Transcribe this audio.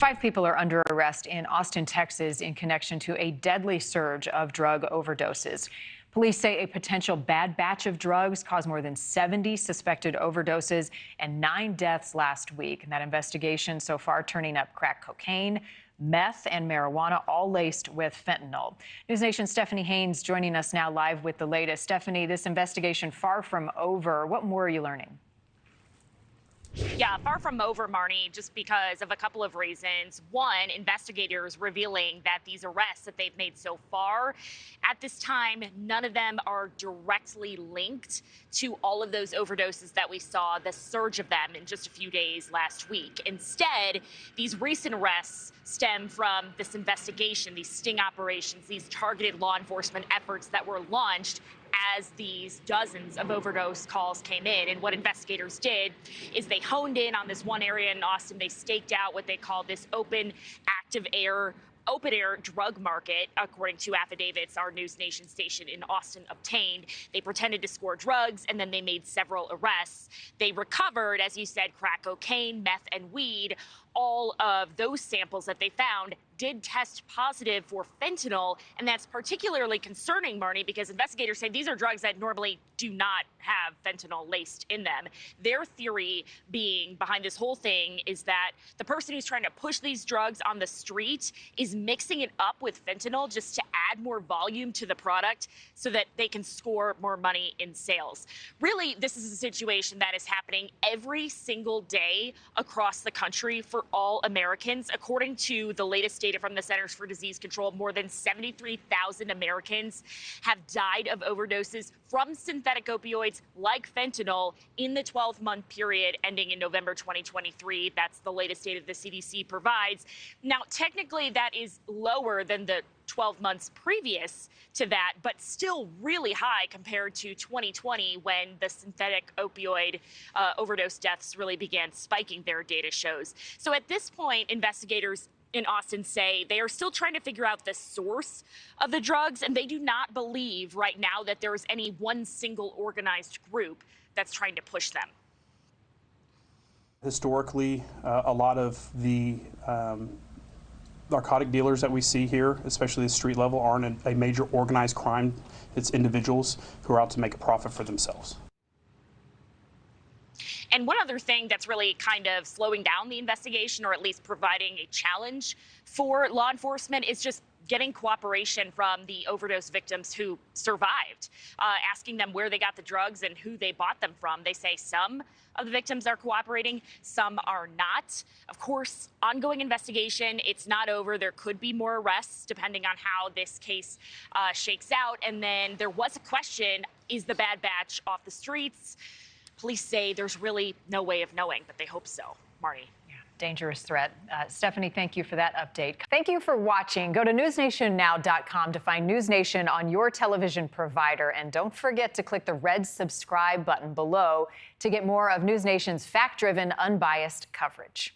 5 people are under arrest in Austin, Texas, in connection to a deadly surge of drug overdoses. Police say a potential bad batch of drugs caused more than 70 suspected overdoses and 9 deaths last week. And that investigation so far turning up crack cocaine, meth, and marijuana, all laced with fentanyl. NewsNation's Stephanie Haynes joining us now live with the latest. Stephanie, this investigation far from over. What more are you learning? Yeah, far from over, Marni, just because of a couple of reasons. One, investigators revealing that these arrests that they've made so far, at this time, none of them are directly linked to all of those overdoses that we saw, the surge of them in just a few days last week. Instead, these recent arrests stem from this investigation, these sting operations, these targeted law enforcement efforts that were launched as these dozens of overdose calls came in. And what investigators did is they honed in on this one area in Austin. They staked out what they call this open air drug market, according to affidavits our NewsNation station in Austin obtained. They pretended to score drugs, and then they made several arrests. They recovered, as you said, crack cocaine, meth, and weed. All of those samples that they found did test positive for fentanyl, and that's particularly concerning, Marni, because investigators say these are drugs that normally do not have fentanyl laced in them. Their theory being behind this whole thing is that the person who's trying to push these drugs on the street is mixing it up with fentanyl just to add more volume to the product so that they can score more money in sales. Really, this is a situation that is happening every single day across the country for all Americans. According to the latest data from the Centers for Disease Control, more than 73,000 Americans have died of overdoses from synthetic opioids like fentanyl in the 12-month period ending in November 2023. That's the latest data the CDC provides. Now, technically, that is lower than the 12 months previous to that, but still really high compared to 2020 when the synthetic opioid overdose deaths really began spiking, their data shows. So at this point, investigators in Austin say they are still trying to figure out the source of the drugs, and they do not believe right now that there is any one single organized group that's trying to push them. Historically, a lot of the narcotic dealers that we see here, especially at street level, aren't a major organized crime. It's individuals who are out to make a profit for themselves. And one other thing that's really kind of slowing down the investigation, or at least providing a challenge for law enforcement, is just getting cooperation from the overdose victims who survived, asking them where they got the drugs and who they bought them from. They say some of the victims are cooperating, some are not. Of course, ongoing investigation, it's not over. There could be more arrests depending on how this case shakes out. And then there was a question, is the bad batch off the streets? Police say there's really no way of knowing, but they hope so. Marni. Dangerous threat. Stephanie, thank you for that update. Thank you for watching. Go to newsnationnow.com to find NewsNation on your television provider. And don't forget to click the red subscribe button below to get more of NewsNation's fact-driven, unbiased coverage.